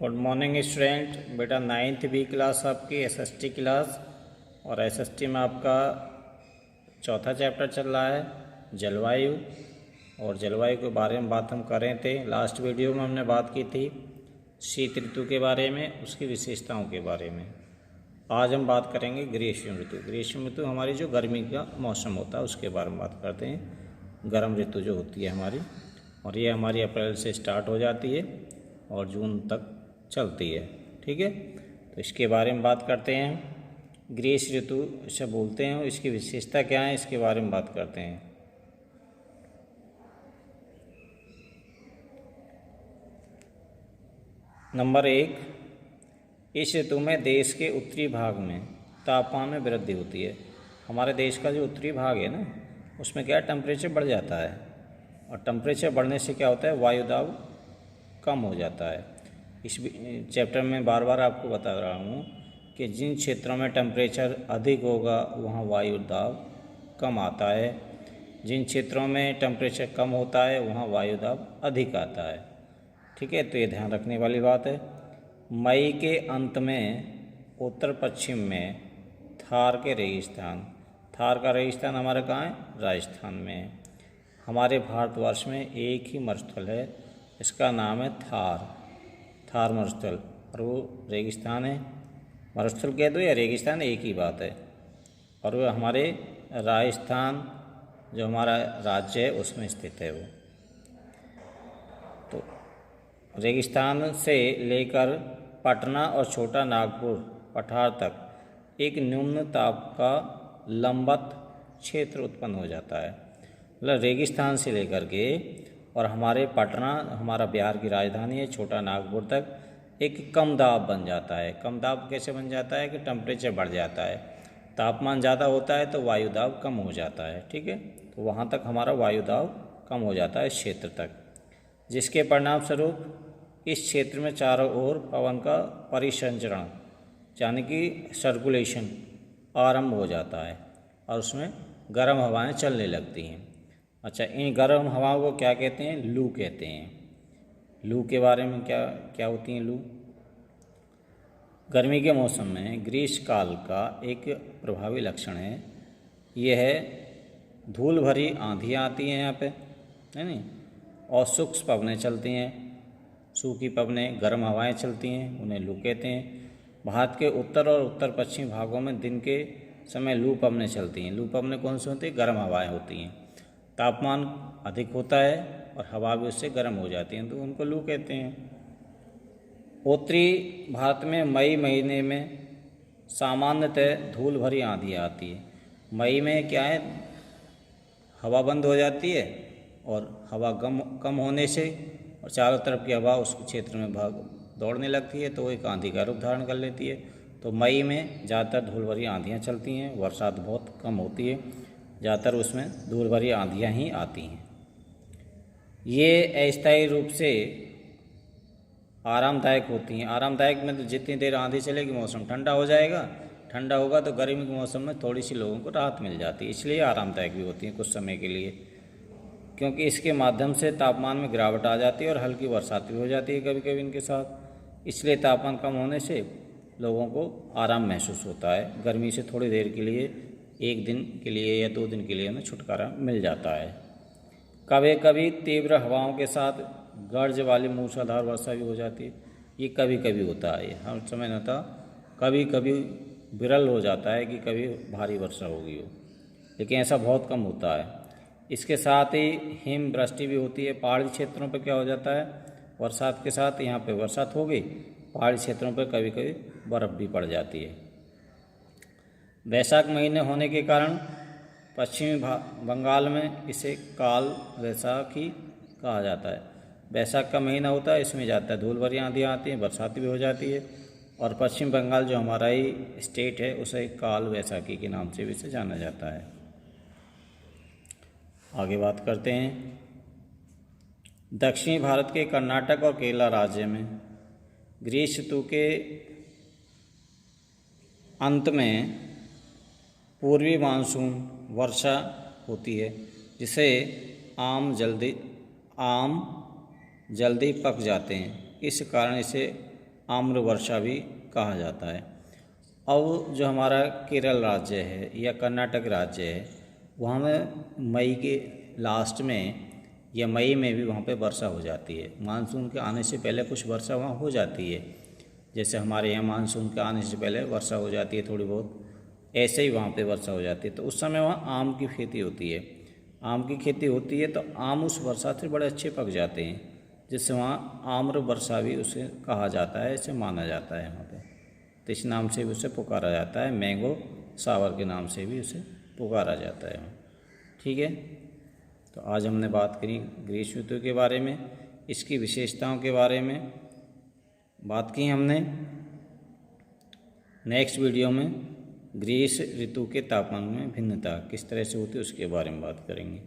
Good morning student. बेटा 9th B class आपकी SST class, और एसएसटी में आपका चौथा चैप्टर चल रहा है जलवायु। और जलवायु के बारे में बात हम कर रहे थे। लास्ट वीडियो में हमने बात की थी शीत ऋतु के बारे में, उसकी विशेषताओं के बारे में। आज हम बात करेंगे ग्रीष्म ऋतु। ग्रीष्म ऋतु हमारी जो गर्मी का मौसम होता है उसके बारे में बात करते हैं। गर्म ऋतु जो होती है हमारी, और ये हमारी अप्रैल से स्टार्ट हो जाती है और जून तक चलती है। ठीक है, तो इसके बारे में बात करते हैं। ग्रीष्म ऋतु इसे बोलते हैं, इसकी विशेषता क्या है इसके बारे में बात करते हैं। नंबर 1, इस ऋतु में देश के उत्तरी भाग में तापमान में वृद्धि होती है। हमारे देश का जो उत्तरी भाग है ना, उसमें क्या टेम्परेचर बढ़ जाता है, और टेम्परेचर बढ़ने से क्या होता है, वायु दाब कम हो जाता है। इस चैप्टर में बार बार आपको बता रहा हूँ कि जिन क्षेत्रों में टेम्परेचर अधिक होगा वहाँ वायु दाब कम आता है, जिन क्षेत्रों में टेम्परेचर कम होता है वहाँ वायु दाब अधिक आता है। ठीक है, तो ये ध्यान रखने वाली बात है। मई के अंत में उत्तर पश्चिम में थार के रेगिस्तान, थार का रेगिस्तान हमारा कहाँ है, राजस्थान में है। हमारे भारतवर्ष में एक ही मरुस्थल है, इसका नाम है थार, थार मरुस्थल, और वो रेगिस्तान है। मरुस्थल कह दो या रेगिस्तान एक ही बात है। और वो हमारे राजस्थान जो हमारा राज्य है उसमें स्थित है। वो तो रेगिस्तान से लेकर पटना और छोटा नागपुर पठार तक एक निम्न ताप का लंबवत क्षेत्र उत्पन्न हो जाता है। मतलब रेगिस्तान से लेकर के और हमारे पटना, हमारा बिहार की राजधानी है, छोटा नागपुर तक एक कम दाब बन जाता है। कम दाब कैसे बन जाता है कि टेम्परेचर बढ़ जाता है, तापमान ज़्यादा होता है तो वायु दाब कम हो जाता है। ठीक है, तो वहाँ तक हमारा वायु दाब कम हो जाता है इस क्षेत्र तक, जिसके परिणाम स्वरूप इस क्षेत्र में चारों ओर पवन का परिसंचरण यानी कि सर्कुलेशन आरंभ हो जाता है, और उसमें गर्म हवाएं चलने लगती हैं। अच्छा, इन गर्म हवाओं को क्या कहते हैं, लू कहते हैं। लू के बारे में क्या क्या होती हैं लू। गर्मी के मौसम में ग्रीष्म काल का एक प्रभावी लक्षण है, यह है धूल भरी आंधियाँ आती हैं यहाँ पे, है नहीं, और सूक्ष्म पवनें चलती हैं। सूखी पवनें, गर्म हवाएं चलती हैं, उन्हें लू कहते हैं। भारत के उत्तर और उत्तर पश्चिम भागों में दिन के समय लू पवनें चलती हैं। लू पवनें कौन सी होती हैं, गर्म हवाएं होती हैं। तापमान अधिक होता है और हवा भी उससे गर्म हो जाती है, तो उनको लू कहते हैं। उत्तरी भारत में मई महीने में सामान्यतः धूल भरी आंधी आती है। मई में क्या है, हवा बंद हो जाती है और हवा कम होने से और चारों तरफ की हवा उस क्षेत्र में भाग दौड़ने लगती है, तो वो एक आंधी का रूप धारण कर लेती है। तो मई में ज़्यादातर धूल भरी आंधियाँ चलती हैं, बरसात बहुत कम होती है, ज़्यादातर उसमें धूल भरी आंधियाँ ही आती हैं। ये अस्थायी रूप से आरामदायक होती हैं। आरामदायक में तो जितनी देर आंधी चलेगी मौसम ठंडा हो जाएगा, ठंडा होगा तो गर्मी के मौसम में थोड़ी सी लोगों को राहत मिल जाती है, इसलिए आरामदायक भी होती हैं कुछ समय के लिए, क्योंकि इसके माध्यम से तापमान में गिरावट आ जाती है और हल्की बरसात भी हो जाती है कभी कभी इनके साथ। इसलिए तापमान कम होने से लोगों को आराम महसूस होता है। गर्मी से थोड़ी देर के लिए, एक दिन के लिए या 2 दिन के लिए हमें छुटकारा मिल जाता है। कभी कभी तीव्र हवाओं के साथ गर्ज वाली मूसलाधार वर्षा भी हो जाती है। ये कभी कभी होता है, हर समय नहीं होता, कभी कभी विरल हो जाता है कि कभी भारी वर्षा होगी हो, लेकिन ऐसा बहुत कम होता है। इसके साथ ही हिम वृष्टि भी होती है। पहाड़ी क्षेत्रों पर क्या हो जाता है, बरसात के साथ यहाँ पे बरसात हो गई, पहाड़ी क्षेत्रों पर कभी कभी बर्फ़ भी पड़ जाती है। वैशाख महीने होने के कारण पश्चिमी बंगाल में इसे काल वैशाखी कहा जाता है। वैशाख का महीना होता है, इसमें ज़्यादातर धूल भरी आंधियाँ आती हैं, बरसात भी हो जाती है, और पश्चिम बंगाल जो हमारा ही स्टेट है उसे काल वैशाखी के नाम से भी इसे जाना जाता है। आगे बात करते हैं। दक्षिणी भारत के कर्नाटक और केरला राज्य में ग्रीष्म ऋतु के अंत में पूर्वी मानसून वर्षा होती है, जिसे आम जल्दी पक जाते हैं। इस कारण इसे आम्र वर्षा भी कहा जाता है। अब जो हमारा केरल राज्य है या कर्नाटक राज्य है, वहाँ में मई के लास्ट में या मई में भी वहाँ पे वर्षा हो जाती है। मानसून के आने से पहले कुछ वर्षा वहाँ हो जाती है, जैसे हमारे यहाँ मानसून के आने से पहले वर्षा हो जाती है थोड़ी बहुत, ऐसे ही वहाँ पे वर्षा हो जाती है। तो उस समय वहाँ आम की खेती होती है। आम की खेती होती है तो आम उस वर्षा से बड़े अच्छे पक जाते हैं, जिससे वहाँ आम्र वर्षा भी उसे कहा जाता है, इसे माना जाता है वहाँ पे। तो इस नाम से भी उसे पुकारा जाता है, मैंगो सावर के नाम से भी उसे पुकारा जाता है। ठीक है, तो आज हमने बात करी ग्रीष्म ऋतु के बारे में, इसकी विशेषताओं के बारे में बात की हमने। नेक्स्ट वीडियो में ग्रीष्म ऋतु के तापमान में भिन्नता किस तरह से होती है उसके बारे में बात करेंगे।